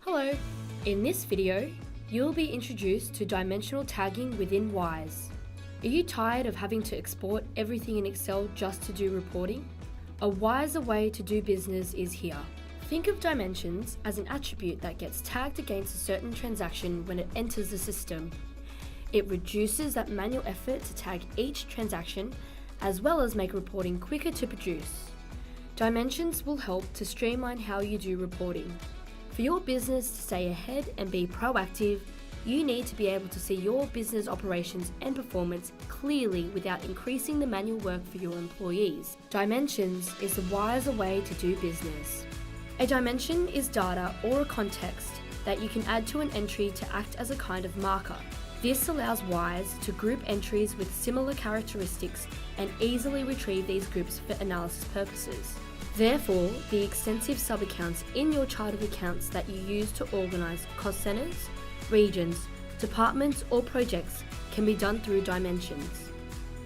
Hello! In this video, you'll be introduced to dimensional tagging within Wise. Are you tired of having to export everything in Excel just to do reporting? A wiser way to do business is here. Think of dimensions as an attribute that gets tagged against a certain transaction when it enters the system. It reduces that manual effort to tag each transaction, as well as make reporting quicker to produce. Dimensions will help to streamline how you do reporting. For your business to stay ahead and be proactive, you need to be able to see your business operations and performance clearly without increasing the manual work for your employees. Dimensions is a wiser way to do business. A dimension is data or a context that you can add to an entry to act as a kind of marker. This allows Wise to group entries with similar characteristics and easily retrieve these groups for analysis purposes. Therefore, the extensive sub-accounts in your chart of accounts that you use to organise cost centres, regions, departments or projects can be done through dimensions,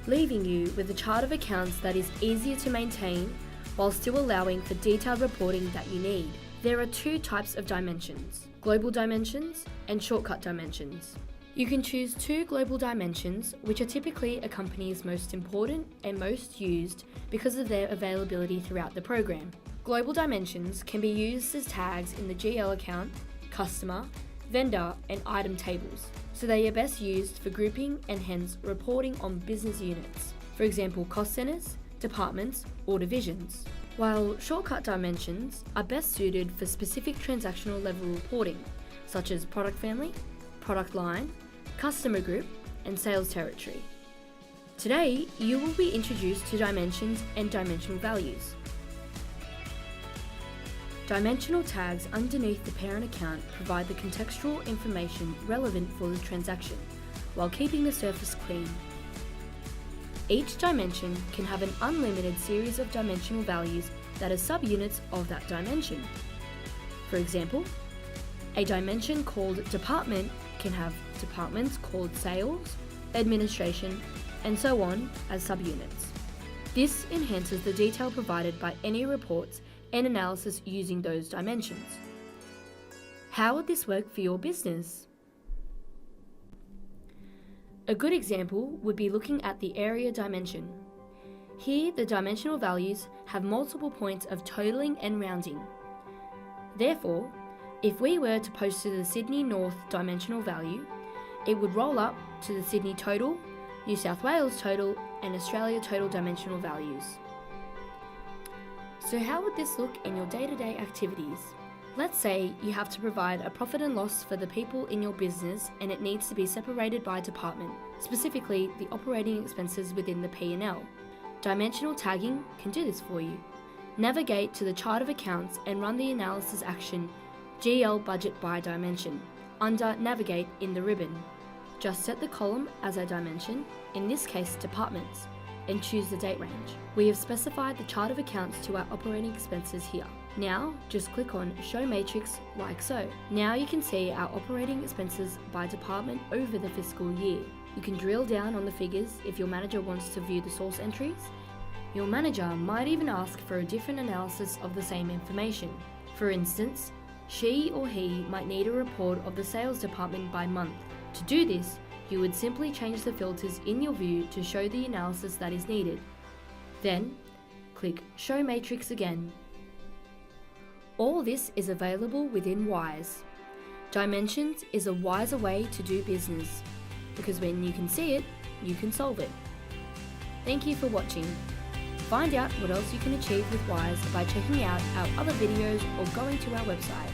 leaving you with a chart of accounts that is easier to maintain while still allowing for detailed reporting that you need. There are two types of dimensions: global dimensions and shortcut dimensions. You can choose two global dimensions, which are typically a company's most important and most used because of their availability throughout the program. Global dimensions can be used as tags in the GL account, customer, vendor, and item tables, so they are best used for grouping and hence reporting on business units, for example cost centres, departments, or divisions. While shortcut dimensions are best suited for specific transactional level reporting, such as product family, product line, customer group, and sales territory. Today, you will be introduced to dimensions and dimensional values. Dimensional tags underneath the parent account provide the contextual information relevant for the transaction, while keeping the surface clean. Each dimension can have an unlimited series of dimensional values that are subunits of that dimension. For example, a dimension called department can have departments called sales, administration, and so on as subunits. This enhances the detail provided by any reports and analysis using those dimensions. How would this work for your business? A good example would be looking at the area dimension. Here, the dimensional values have multiple points of totaling and rounding. Therefore, if we were to post to the Sydney North dimensional value, it would roll up to the Sydney total, New South Wales total, and Australia total dimensional values. So how would this look in your day-to-day activities? Let's say you have to provide a profit and loss for the people in your business and it needs to be separated by department, specifically the operating expenses within the P&L. Dimensional tagging can do this for you. Navigate to the chart of accounts and run the analysis action GL budget by dimension under Navigate in the ribbon. Just set the column as a dimension, in this case departments, and choose the date range. We have specified the chart of accounts to our operating expenses here. Now just click on Show Matrix like so. Now you can see our operating expenses by department over the fiscal year. You can drill down on the figures if your manager wants to view the source entries. Your manager might even ask for a different analysis of the same information. For instance, she or he might need a report of the sales department by month. To do this, you would simply change the filters in your view to show the analysis that is needed. Then, click Show Matrix again. All this is available within Wise. Dimensions is a wiser way to do business, because when you can see it, you can solve it. Thank you for watching. Find out what else you can achieve with Wise by checking out our other videos or going to our website.